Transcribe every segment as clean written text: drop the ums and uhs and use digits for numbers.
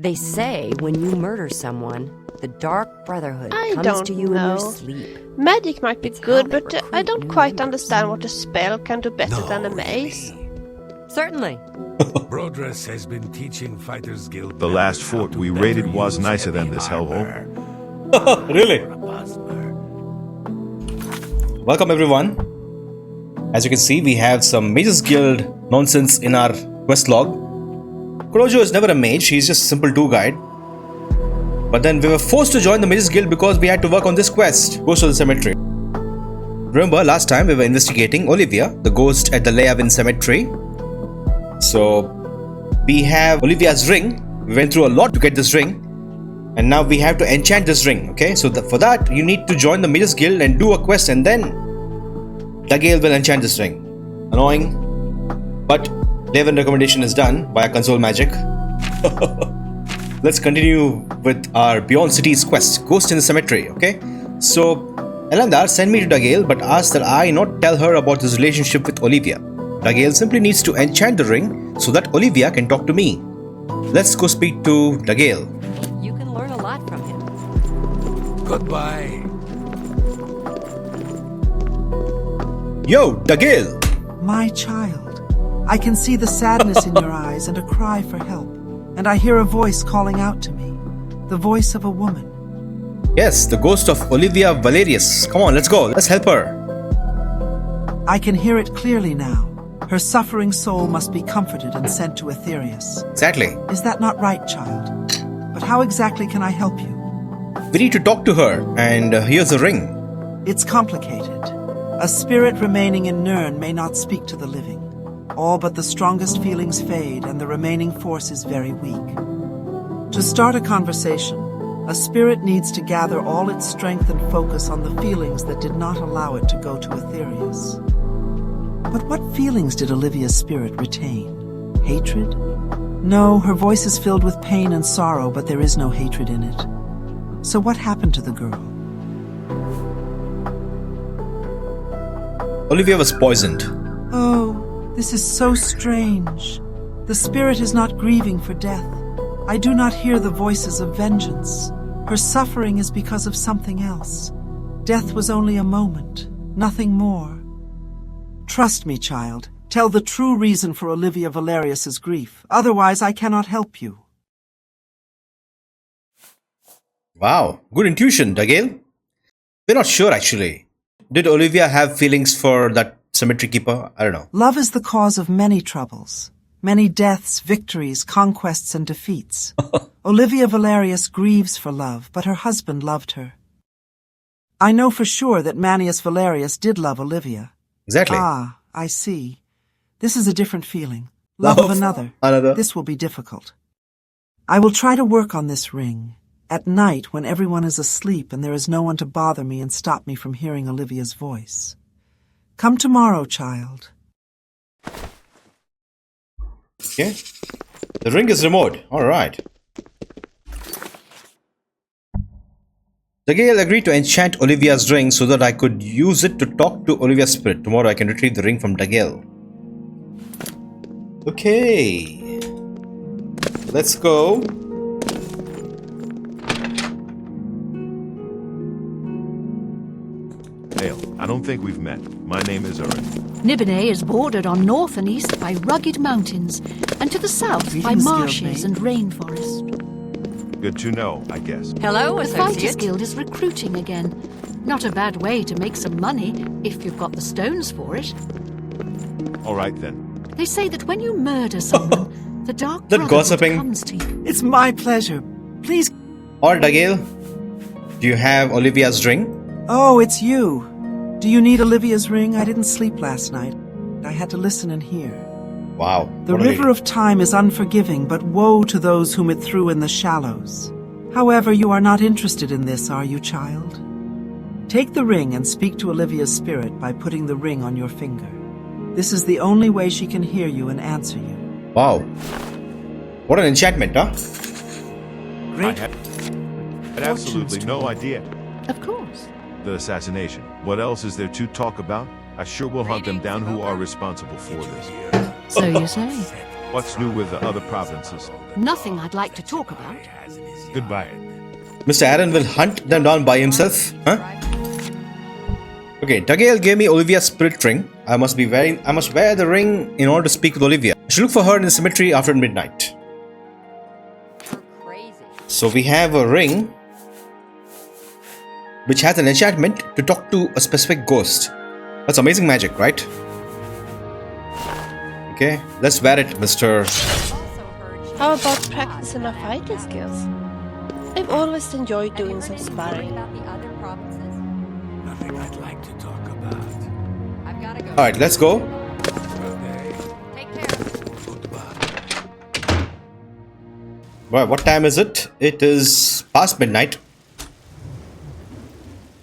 They say when you murder someone, the Dark Brotherhood I comes don't to you in know. your sleep. Magic might be It's how good, they but I recruit don't new quite members. understand what a spell can do better than a maze. Certainly. Brodress has been teaching Fighters Guild. The last members how fort to we better raided was use nicer than heavy this armor. hellhole. Really? For a puzzler. Welcome everyone. As you can see, we have some Mages Guild nonsense in our quest log. Qo'dojo is never a mage, he's just a simple tour guide. But then we were forced to join the Mages Guild because we had to work on this quest, Ghost of the Cemetery. Remember last time we were investigating Olivia, the ghost at the Leavin Cemetery. So we have Olivia's ring. We went through a lot to get this ring. And now we have to enchant this ring, okay? So for that, you need to join the Mages Guild and do a quest, and then Dagail will enchant this ring. Annoying, but Leavin recommendation is done via console magic. Let's continue with our Beyond Cities quest, Ghost in the Cemetery, okay? So Elandar sent me to Dagail but asked that I not tell her about his relationship with Olivia. Dagail simply needs to enchant the ring so that Olivia can talk to me. Let's go speak to Dagail. You can learn a lot from him. Goodbye. Yo, Dagail! My child, I can see the sadness in your eyes and a cry for help, and I hear a voice calling out to me, the voice of a woman. Yes, the ghost of Olivia Valerius. Come on, let's go. Let's help her. I can hear it clearly now. Her suffering soul must be comforted and sent to Aetherius. Exactly. Is that not right, child? But how exactly can I help you? We need to talk to her, and here's the ring. It's complicated. A spirit remaining in Nirn may not speak to the living. All but the strongest feelings fade, and the remaining force is very weak. To start a conversation, a spirit needs to gather all its strength and focus on the feelings that did not allow it to go to Aetherius. But what feelings did Olivia's spirit retain? Hatred? No, her voice is filled with pain and sorrow, but there is no hatred in it. So what happened to the girl? Olivia was poisoned. Oh, this is so strange. The spirit is not grieving for death. I do not hear the voices of vengeance. Her suffering is because of something else. Death was only a moment, nothing more. Trust me, child. Tell the true reason for Olivia Valerius's grief. Otherwise, I cannot help you. Wow, good intuition, Dagail. We're not sure actually. Did Olivia have feelings for that cemetery keeper? I don't know. Love is the cause of many troubles. Many deaths, victories, conquests, and defeats. Olivia Valerius grieves for love, but her husband loved her. I know for sure that Manius Valerius did love Olivia. Exactly. Ah, I see. This is a different feeling. Love of another. This will be difficult. I will try to work on this ring. At night, when everyone is asleep and there is no one to bother me and stop me from hearing Olivia's voice. Come tomorrow, child. Okay. The ring is removed. Alright. Dagail agreed to enchant Olivia's ring so that I could use it to talk to Olivia's spirit. Tomorrow I can retrieve the ring from Dagail. Okay. Let's go. Hail, I don't think we've met. My name is Urin. Nibene is bordered on north and east by rugged mountains, and to the south by Greetings, marshes Guildmate. and rainforest. Good to know, I guess. Hello, The Fighters associate. Guild is recruiting again. Not a bad way to make some money, if you've got the stones for it. All right then. They say that when you murder someone, the Dark That Brotherhood gossiping. comes to you. It's my pleasure. Please. Or Dagail, do you have Olivia's ring? Oh, it's you. Do you need Olivia's ring? I didn't sleep last night. I had to listen and hear. Wow. The what a river lady. of time is unforgiving, but woe to those whom it threw in the shallows. However, you are not interested in this, are you, child? Take the ring and speak to Olivia's spirit by putting the ring on your finger. This is the only way she can hear you and answer you. Wow. What an enchantment, huh? Great. I had absolutely no idea. Of course. The assassination. What else is there to talk about? I sure will hunt them down who are responsible for this. So you say. What's new with the other provinces? Nothing I'd like to talk about. Goodbye. Mr. Aaron will hunt them down by himself, huh? Okay, Dagail gave me Olivia's spirit ring. I must wear the ring in order to speak with Olivia. I should look for her in the cemetery after midnight. So we have a ring which has an enchantment to talk to a specific ghost. That's amazing magic, right? Okay, let's wear it, Mr. How about practicing our fighting skills? I've always enjoyed doing some sparring. Nothing I'd like to talk about. Alright, let's go. Well, what time is it? It is past midnight.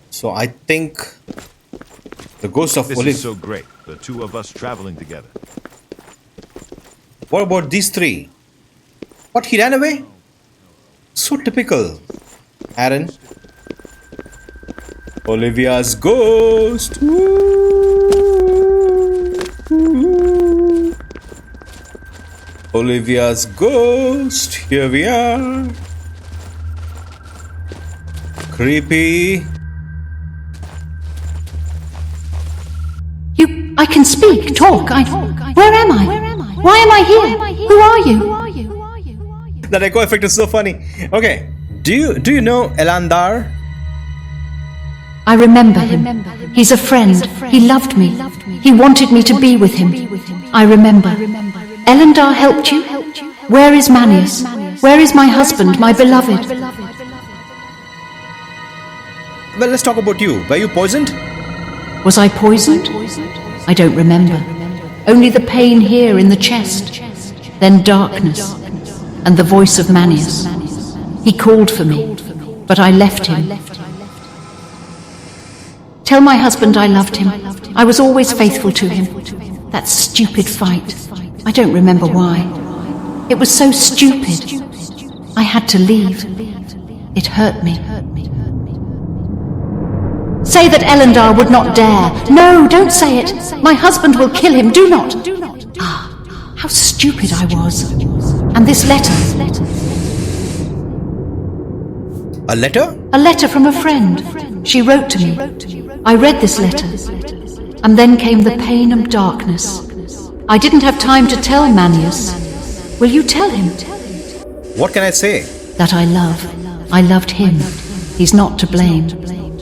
So I think the ghost of This Olivia. is so great, the two of us traveling together. What about these three? What, he ran away? So typical. Aaron. Olivia's ghost. Olivia's ghost. Here we are. Creepy. I can speak, talk. Where am I? Why am I here? Who are you? That echo effect is so funny. Okay. Do you know Elandar? I remember him. He's a friend. He loved me. He wanted me to be with him. I remember. Elandar helped you? Where is Manius? Where is my husband, my beloved? Well, let's talk about you. Were you poisoned? Was I poisoned? I don't remember. Only the pain here in the chest. Then darkness. And the voice of Manius. He called for me, but I left him. Tell my husband I loved him. I was always faithful to him. That stupid fight. I don't remember why. It was so stupid. I had to leave. It hurt me. Say that Elandar would not dare. No, don't say it. My husband will kill him. Do not. Ah, how stupid I was. And this letter. A letter? A letter from a friend. She wrote to me. I read this letter. And then came the pain of darkness. I didn't have time to tell Manius. Will you tell him? What can I say? That I loved him. He's not to blame.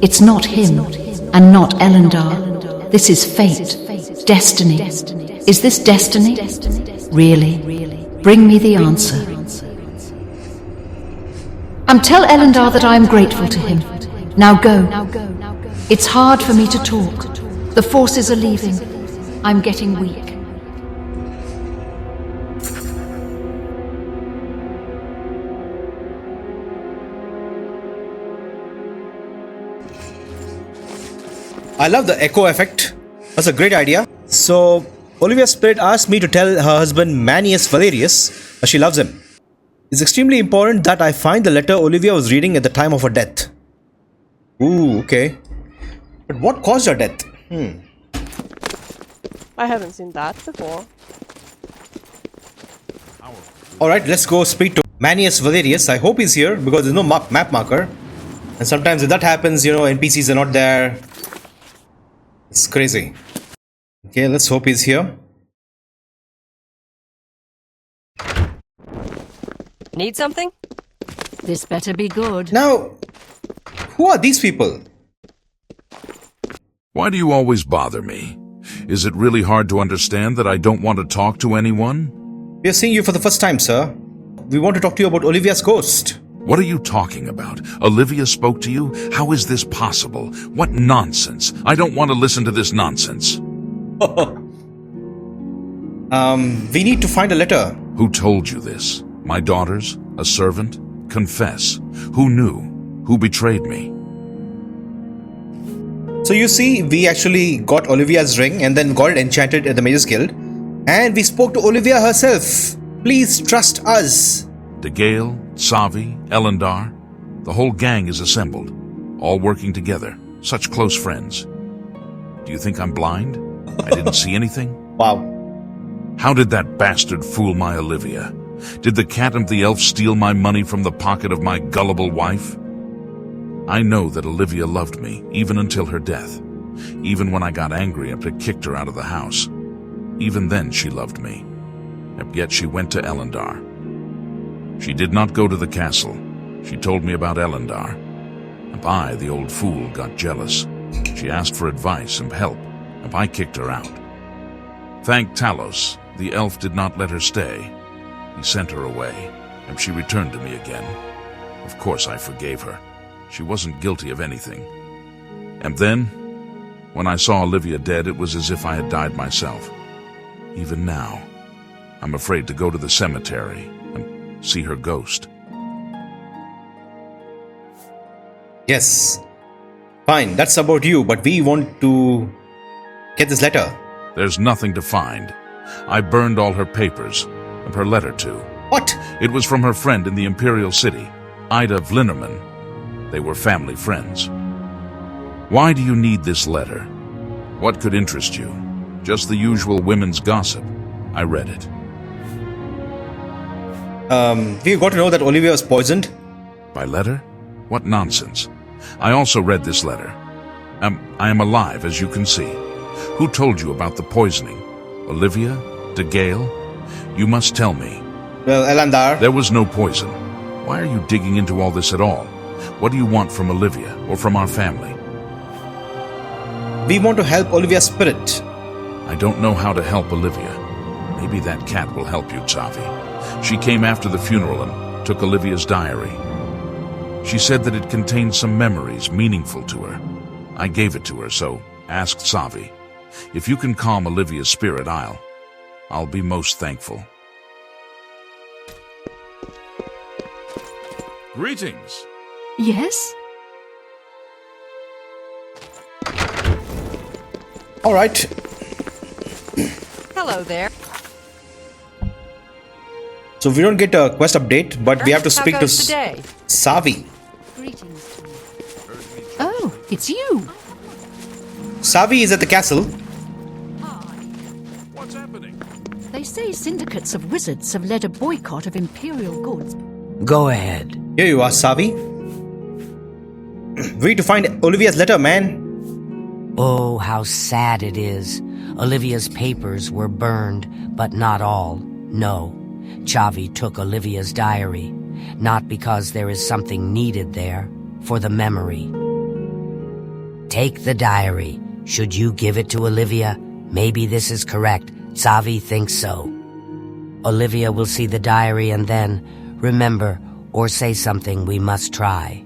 It's not him, and not Elandar. This is fate, destiny. Is this destiny? Really? Bring me the answer. And tell Elandar that I am grateful to him. Now go. It's hard for me to talk. The forces are leaving. I'm getting weak. I love the echo effect. That's a great idea. So, Olivia's spirit asked me to tell her husband Manius Valerius that she loves him. It's extremely important that I find the letter Olivia was reading at the time of her death. Ooh, okay. But what caused her death? I haven't seen that before. Alright, let's go speak to Manius Valerius. I hope he's here because there's no map marker. And sometimes if that happens, you know, NPCs are not there. It's crazy. Okay, let's hope he's here. Need something? This better be good. Now, who are these people? Why do you always bother me? Is it really hard to understand that I don't want to talk to anyone? We are seeing you for the first time, sir. We want to talk to you about Olivia's ghost. What are you talking about? Olivia spoke to you? How is this possible? What nonsense! I don't want to listen to this nonsense. We need to find a letter. Who told you this? My daughters? A servant? Confess. Who knew? Who betrayed me? So you see, we actually got Olivia's ring and then got it enchanted at the Mages Guild. And we spoke to Olivia herself. Please trust us. Dagail, Savi, Elandar, the whole gang is assembled, all working together, such close friends. Do you think I'm blind? I didn't see anything? Wow. How did that bastard fool my Olivia? Did the cat and the elf steal my money from the pocket of my gullible wife? I know that Olivia loved me, even until her death. Even when I got angry and kicked her out of the house. Even then she loved me. And yet she went to Elendar. She did not go to the castle. She told me about Elendar. And I, the old fool, got jealous. She asked for advice and help, and I kicked her out. Thank Talos, the elf did not let her stay. He sent her away, and she returned to me again. Of course I forgave her. She wasn't guilty of anything. And then, when I saw Olivia dead, it was as if I had died myself. Even now, I'm afraid to go to the cemetery and see her ghost. Yes. Fine, that's about you, but we want to get this letter. There's nothing to find. I burned all her papers, and her letter too. What? It was from her friend in the Imperial City, Ida Vlinnerman. They were family friends. Why do you need this letter? What could interest you? Just the usual women's gossip. I read it. We got to know that Olivia was poisoned. By letter? What nonsense. I also read this letter. I am alive, as you can see. Who told you about the poisoning? Olivia? De Gale? You must tell me. Well, Elendar. There was no poison. Why are you digging into all this at all? What do you want from Olivia, or from our family? We want to help Olivia's spirit. I don't know how to help Olivia. Maybe that cat will help you, Xavi. She came after the funeral and took Olivia's diary. She said that it contained some memories meaningful to her. I gave it to her, so ask Xavi. If you can calm Olivia's spirit, I'll be most thankful. Greetings. Yes? All right. Hello there. So we don't get a quest update, but we have to How speak to goes the day? Savi. Greetings to you. Oh, it's you. Savi is at the castle. What's happening? They say syndicates of wizards have led a boycott of imperial goods. Go ahead. Here you are, Savi. We need to find Olivia's letter, man. Oh, how sad it is. Olivia's papers were burned, but not all. No. Xavi took Olivia's diary, not because there is something needed there, for the memory. Take the diary. Should you give it to Olivia? Maybe this is correct. Xavi thinks so. Olivia will see the diary and then remember or say something we must try.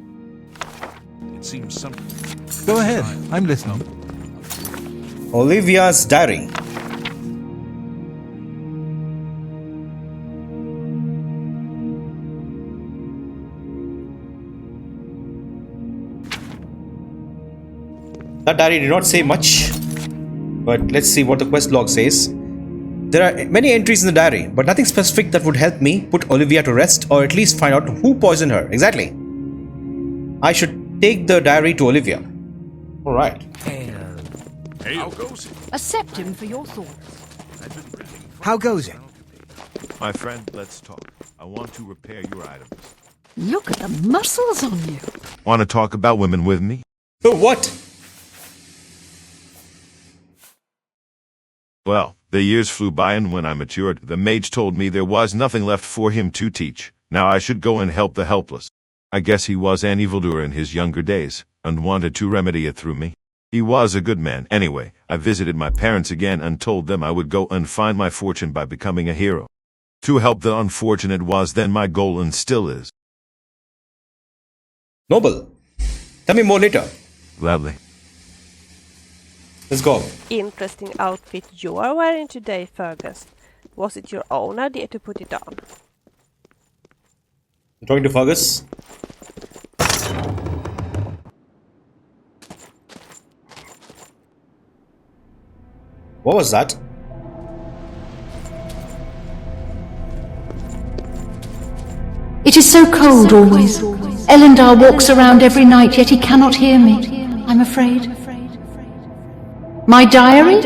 It seems something. Go ahead, I'm listening. Olivia's diary. That diary did not say much, but let's see what the quest log says. There are many entries in the diary, but nothing specific that would help me put Olivia to rest or at least find out who poisoned her. Exactly. I should take the diary to Olivia. Alright. How goes it? Accept him for your thoughts. How goes it? My friend, let's talk. I want to repair your items. Look at the muscles on you. Want to talk about women with me? So what? Well, the years flew by, and when I matured, the mage told me there was nothing left for him to teach. Now I should go and help the helpless. I guess he was an evildoer in his younger days, and wanted to remedy it through me. He was a good man. Anyway, I visited my parents again and told them I would go and find my fortune by becoming a hero. To help the unfortunate was then my goal and still is. Noble. Tell me more later. Gladly. Let's go. Interesting outfit you are wearing today, Fergus. Was it your own idea to put it on? I'm talking to Fergus. What was that? It is so cold always. Elendar walks around every night, yet he cannot hear me. I'm afraid. My diary?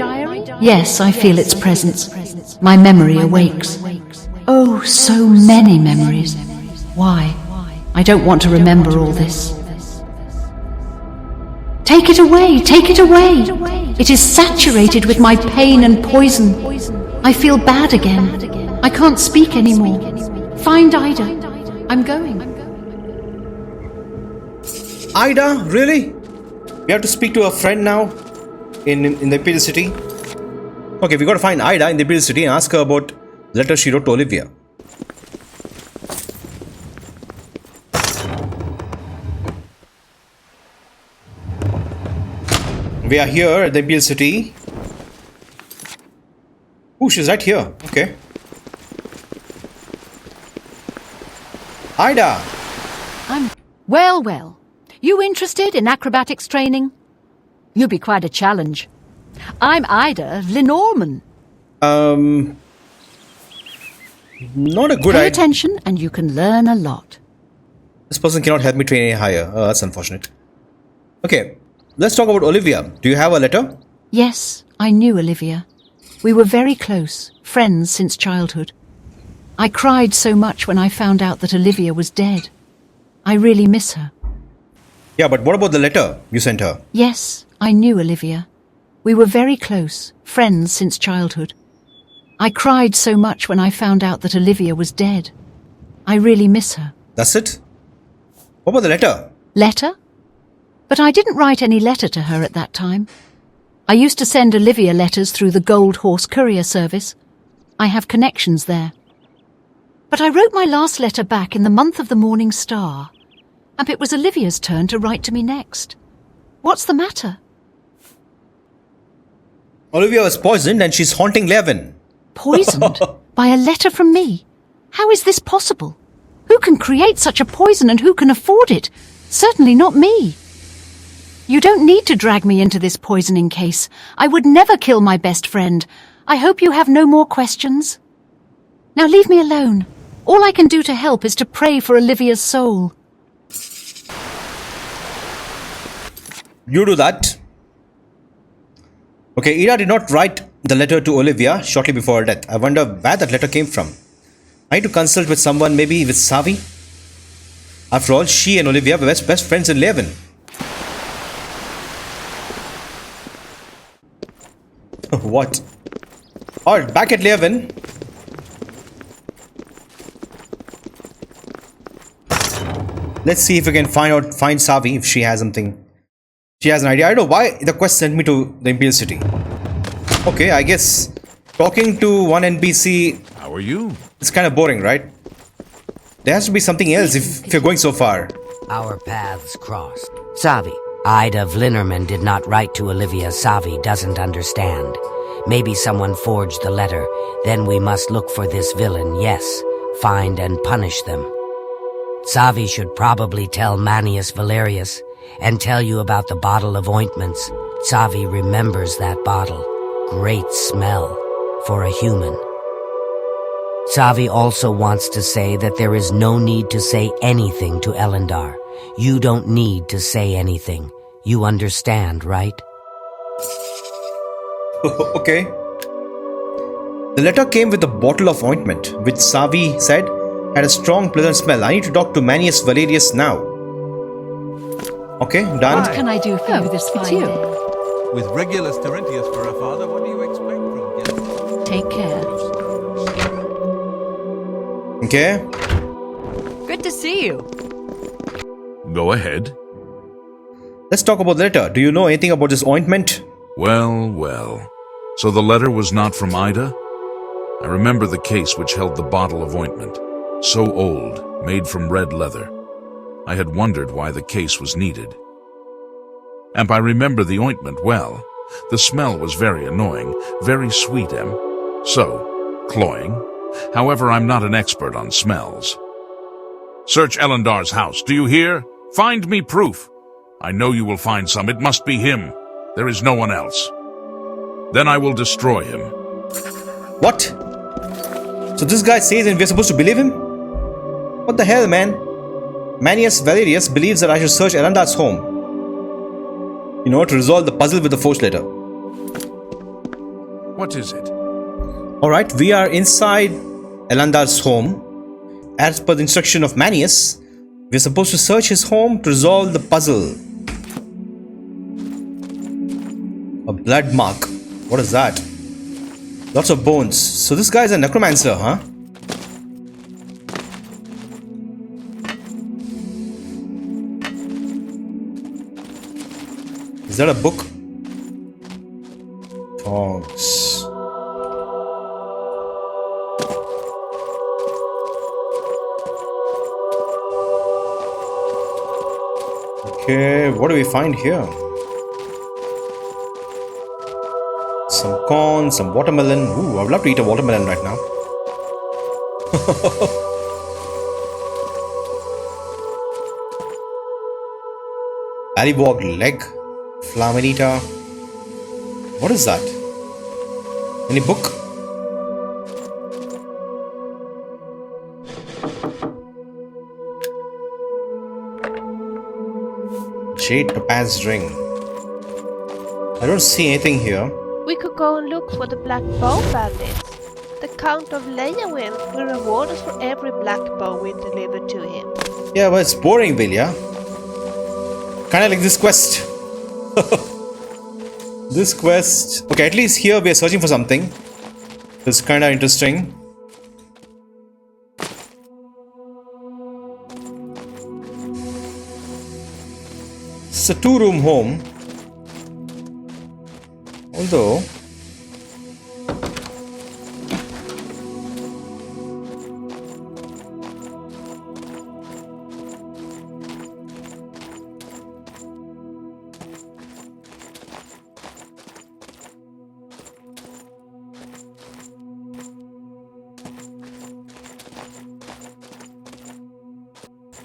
Yes, I feel its presence. my memory awakes. Oh, so many memories. Why? I don't want to remember all this. Take it away! Take it away! It is saturated with my pain and poison. I feel bad again. I can't speak anymore. Find Ida. I'm going. Ida? Really? We have to speak to a friend now in the Imperial City? Okay, we got to find Ida in the Imperial City and ask her about the letter she wrote to Olivia. We are here at the Imperial City. Oh, she's right here. Okay. Ida! Well. You interested in acrobatics training? You'd be quite a challenge. I'm Ida Lenormand. Not a good Pay idea. attention and you can learn a lot. This person cannot help me train any higher. Oh, that's unfortunate. Okay, let's talk about Olivia. Do you have a letter? Yes, I knew Olivia. We were very close, friends since childhood. I cried so much when I found out that Olivia was dead. I really miss her. Yeah, but what about the letter you sent her? Yes, I knew Olivia. We were very close, friends since childhood. I cried so much when I found out that Olivia was dead. I really miss her. That's it? What about the letter? Letter? But I didn't write any letter to her at that time. I used to send Olivia letters through the Gold Horse Courier Service. I have connections there. But I wrote my last letter back in the month of the Morning Star, and it was Olivia's turn to write to me next. What's the matter? Olivia was poisoned and she's haunting Levin. Poisoned? By a letter from me? How is this possible? Who can create such a poison and who can afford it? Certainly not me. You don't need to drag me into this poisoning case. I would never kill my best friend. I hope you have no more questions. Now leave me alone. All I can do to help is to pray for Olivia's soul. You do that. Okay, Ida did not write the letter to Olivia shortly before her death. I wonder where that letter came from. I need to consult with someone, maybe with Savi. After all, she and Olivia were best friends in Levin. What? Alright, back at Levin. Let's see if we can find Savi if she has something. She has an idea. I don't know why the quest sent me to the Imperial City. Okay, I guess talking to one NPC. How are you? It's kind of boring, right? There has to be something else if you're going so far. Our paths crossed. Savi. Ida Vlinnerman did not write to Olivia. Savi doesn't understand. Maybe someone forged the letter. Then we must look for this villain, yes. Find and punish them. Savi should probably tell Manius Valerius and tell you about the bottle of ointments. Savi remembers that bottle. Great smell for a human. Savi also wants to say that there is no need to say anything to Elendar. You don't need to say anything. You understand, right? Okay. The letter came with a bottle of ointment, which Savi said had a strong, pleasant smell. I need to talk to Manius Valerius now. Okay, done. What can I do for you this fine day? With Regulus Terentius for a father, what do you expect from him? Take care. Okay. Good to see you. Go ahead. Let's talk about the letter. Do you know anything about this ointment? Well. So the letter was not from Ida? I remember the case which held the bottle of ointment. So old, made from red leather. I had wondered why the case was needed. And I remember the ointment well. The smell was very annoying, very sweet, So, cloying. However, I'm not an expert on smells. Search Elendar's house, do you hear? Find me proof. I know you will find some. It must be him. There is no one else. Then I will destroy him. What? So this guy says and we're supposed to believe him? What the hell, man? Manius Valerius believes that I should search Elendar's home, to resolve the puzzle with the forged letter. What is it? Alright, we are inside Elandar's home. As per the instruction of Manius, we're supposed to search his home to resolve the puzzle. A blood mark. What is that? Lots of bones. So this guy is a necromancer, huh? Is that a book? Tongs. Okay, what do we find here? Some corn, some watermelon. Ooh, I would love to eat a watermelon right now. Allywog leg. Flaminita. What is that? Any book? Jade topaz ring. I don't see anything here. We could go and look for the black bow bandits. The Count of Leyawill will reward us for every black bow we deliver to him. Yeah, but it's boring, Vilya. Kinda like this quest. This quest. Okay, at least here we are searching for something. It's kinda interesting. It's a 2-room home. Although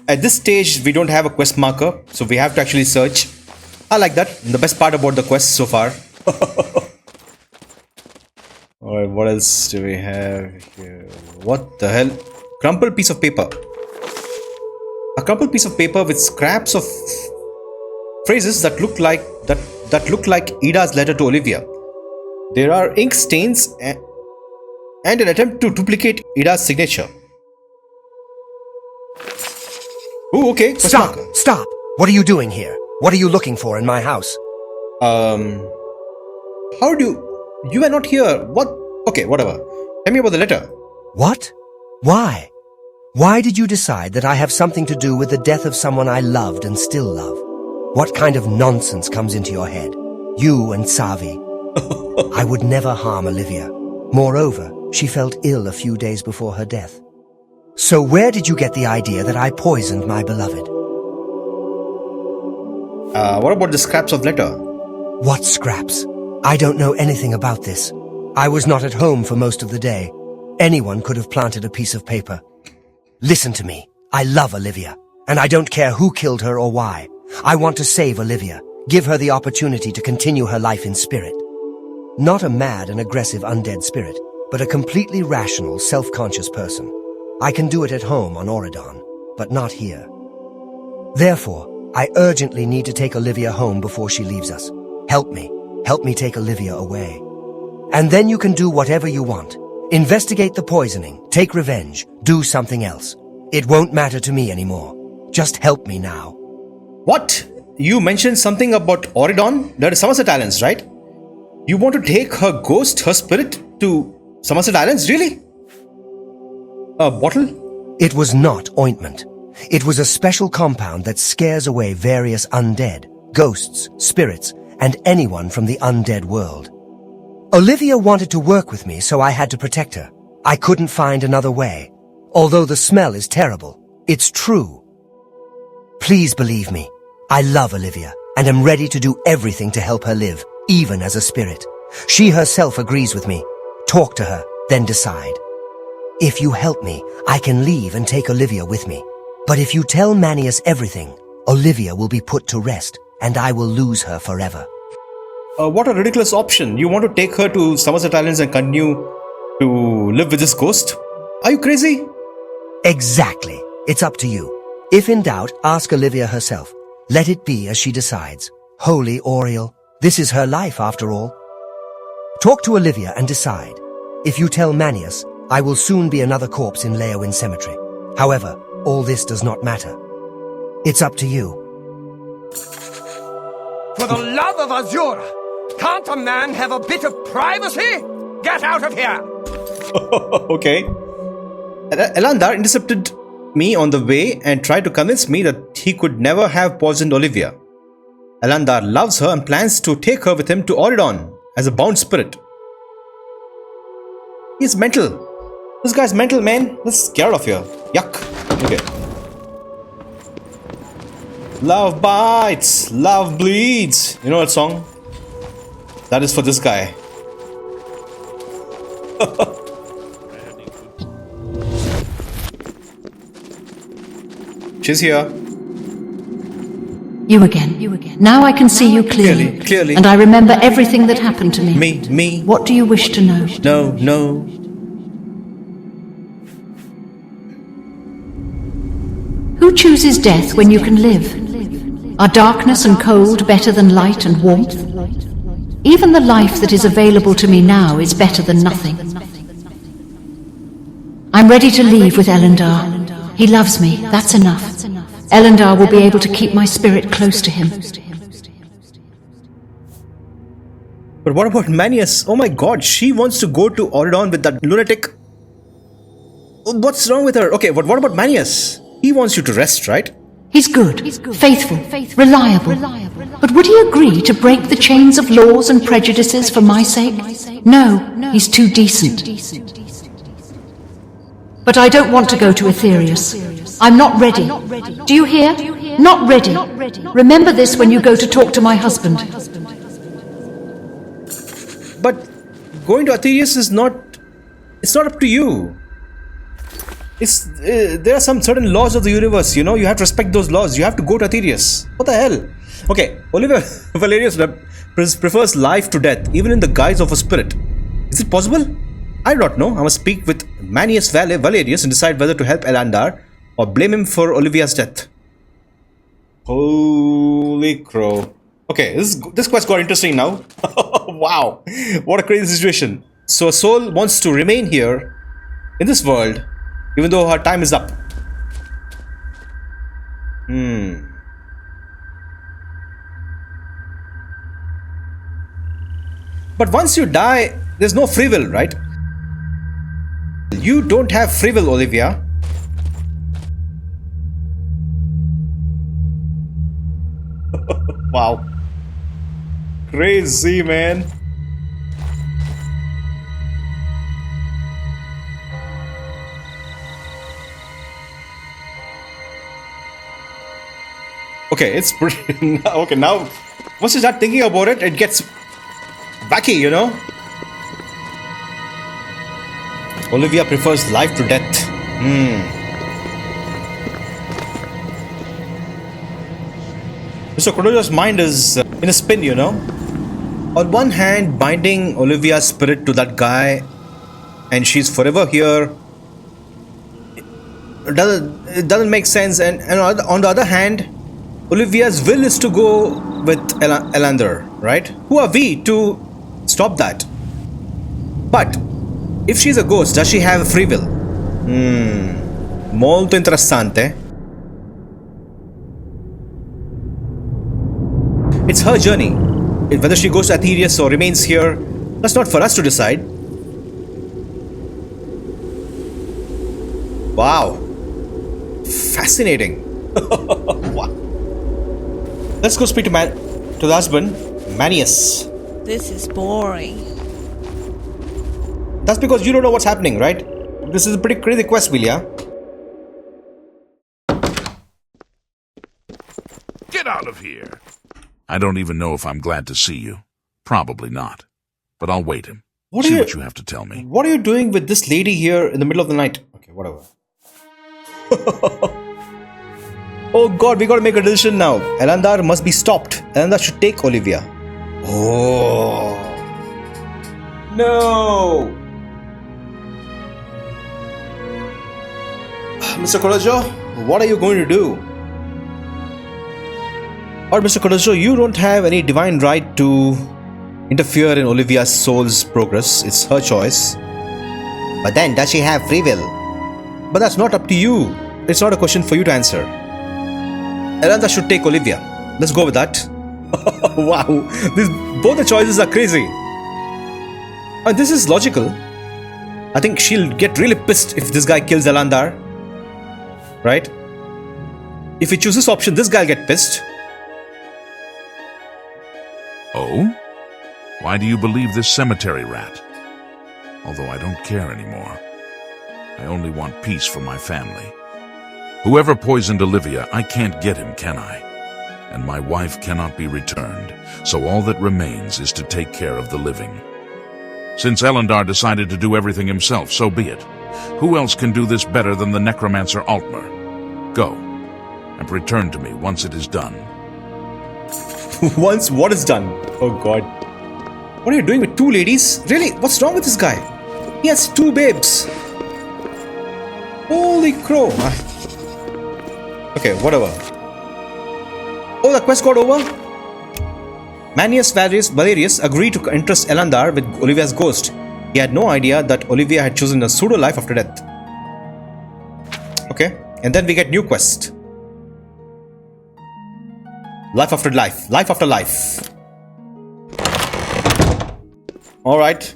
at this stage we don't have a quest marker, so we have to actually search. I like that. The best part about the quest so far. Alright, what else do we have here? What the hell? Crumpled piece of paper. A crumpled piece of paper with scraps of phrases that look like Ida's letter to Olivia. There are ink stains and an attempt to duplicate Ida's signature. Oh, okay. Stop! Stop! What are you doing here? What are you looking for in my house? How do you were not here? What? Okay, whatever. Tell me about the letter. What? Why? Why did you decide that I have something to do with the death of someone I loved and still love? What kind of nonsense comes into your head? You and Savi. I would never harm Olivia. Moreover, she felt ill a few days before her death. So where did you get the idea that I poisoned my beloved? What about the scraps of letter? What scraps? I don't know anything about this. I was not at home for most of the day. Anyone could have planted a piece of paper. Listen to me. I love Olivia, and I don't care who killed her or why. I want to save Olivia, give her the opportunity to continue her life in spirit. Not a mad and aggressive undead spirit, but a completely rational, self-conscious person. I can do it at home on Auridon, but not here. Therefore, I urgently need to take Olivia home before she leaves us. Help me take Olivia away. And then you can do whatever you want. Investigate the poisoning, take revenge, do something else. It won't matter to me anymore. Just help me now. What? You mentioned something about Auridon? That is Somerset Islands, right? You want to take her ghost, her spirit, to Somerset Islands? Really? A bottle? It was not ointment. It was a special compound that scares away various undead, ghosts, spirits, and anyone from the undead world. Olivia wanted to work with me, so I had to protect her. I couldn't find another way. Although the smell is terrible, it's true. Please believe me. I love Olivia, and am ready to do everything to help her live, even as a spirit. She herself agrees with me. Talk to her, then decide. If you help me, I can leave and take Olivia with me. But if you tell Manius everything, Olivia will be put to rest, and I will lose her forever. What a ridiculous option. You want to take her to Somerset Islands and continue to live with this ghost? Are you crazy? Exactly. It's up to you. If in doubt, ask Olivia herself. Let it be as she decides. Holy Oriel, this is her life after all. Talk to Olivia and decide. If you tell Manius, I will soon be another corpse in Leowin Cemetery. However, all this does not matter. It's up to you. For the love of Azura! Can't a man have a bit of privacy? Get out of here! Okay. Elandar intercepted me on the way and tried to convince me that he could never have poisoned Olivia. Elandar loves her and plans to take her with him to Auridon as a bound spirit. He's mental. This guy's mental, man. Let's get out of here. Yuck. Okay. Love bites, love bleeds. You know that song? That is for this guy. She's here. You again. Now I can see you clearly. Clearly. And I remember everything that happened to me. Me. What do you wish to know? No. Who chooses death when you can live? Are darkness and cold better than light and warmth? Even the life that is available to me now is better than nothing. I'm ready to leave with Elandar. He loves me, that's enough. Elandar will be able to keep my spirit close to him. But what about Manius? Oh my god, she wants to go to Auridon with that lunatic. What's wrong with her? Okay, but what about Manius? He wants you to rest, right? He's good, faithful, reliable. But would he agree to break the chains of laws and prejudices for my sake? No, he's too decent. But I don't want to go to Aetherius. I'm not ready. Do you hear? Not ready. Remember this when you go to talk to my husband. But going to Aetherius is not... It's not up to you. There are some certain laws of the universe, you know. You have to respect those laws. You have to go to Aetherius. What the hell? Okay, Olivia Valerius prefers life to death, even in the guise of a spirit. Is it possible? I don't know. I must speak with Manius Valerius and decide whether to help Elandar or blame him for Olivia's death. Holy crow. Okay, this quest got interesting now. Wow, what a crazy situation. So a soul wants to remain here in this world even though her time is up. But once you die, there's no free will, right? You don't have free will, Olivia. Wow. Crazy, man. Okay, it's pretty... Okay, now, once you start thinking about it, it gets wacky, you know? Olivia prefers life to death. Mr. Qo'dojo's mind is in a spin, you know? On one hand, binding Olivia's spirit to that guy, and she's forever here. It doesn't make sense. And on the other hand, Olivia's will is to go with Elandar, right? Who are we to stop that? But if she's a ghost, does she have a free will? Molto interessante. It's her journey. Whether she goes to Aetherius or remains here, that's not for us to decide. Wow. Fascinating. Wow. Let's go speak to the husband, Manius. This is boring. That's because you don't know what's happening, right? This is a pretty crazy quest, Willia. Get out of here! I don't even know if I'm glad to see you. Probably not. But I'll wait him. What you have to tell me. What are you doing with this lady here in the middle of the night? Okay, whatever. Oh god, we gotta make a decision now. Elandar must be stopped. Elandar should take Olivia. Oh. No. Mr. Qo'dojo, what are you going to do? Or Mr. Qo'dojo, you don't have any divine right to interfere in Olivia's soul's progress. It's her choice. But then, does she have free will? But that's not up to you. It's not a question for you to answer. Elanda should take Olivia. Let's go with that. Wow, both the choices are crazy. And this is logical. I think she'll get really pissed if this guy kills Elandar. Right? If he chooses option, this guy'll get pissed. Oh? Why do you believe this cemetery rat? Although I don't care anymore. I only want peace for my family. Whoever poisoned Olivia, I can't get him, can I? And my wife cannot be returned, so all that remains is to take care of the living. Since Elandar decided to do everything himself, so be it. Who else can do this better than the necromancer Altmer? Go, and return to me once it is done. Once what is done? Oh god. What are you doing with two ladies? Really? What's wrong with this guy? He has two babes. Holy crow. Okay, whatever. Oh, the quest got over? Manius Valerius agreed to entrust Elandar with Olivia's ghost. He had no idea that Olivia had chosen a pseudo-life after death. Okay, and then we get new quest. Life after life. Life after life. Alright.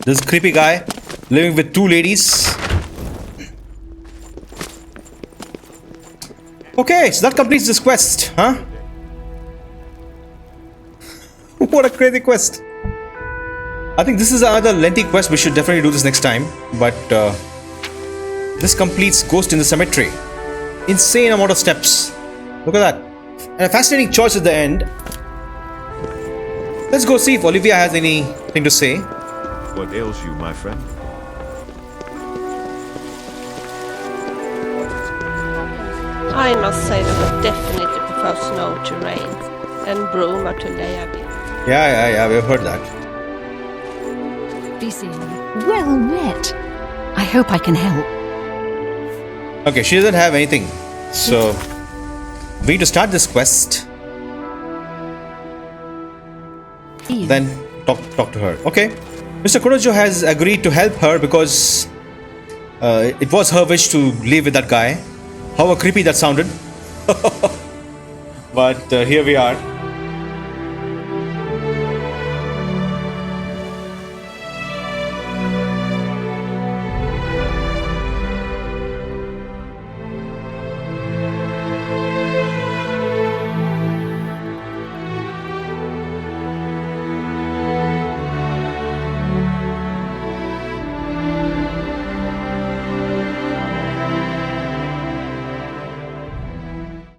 This creepy guy living with two ladies. Okay, so that completes this quest, huh? What a crazy quest. I think this is another lengthy quest. We should definitely do this next time. But this completes Ghost in the Cemetery. Insane amount of steps. Look at that. And a fascinating choice at the end. Let's go see if Olivia has anything to say. What ails you, my friend? I must say that I definitely prefer snow to rain and broom to Leia. Yeah, we've heard that. Well met. I hope I can help. Okay, she doesn't have anything. So, we need to start this quest. Then talk to her. Okay. Mr. Qo'dojo has agreed to help her because it was her wish to live with that guy. However creepy that sounded. But here we are.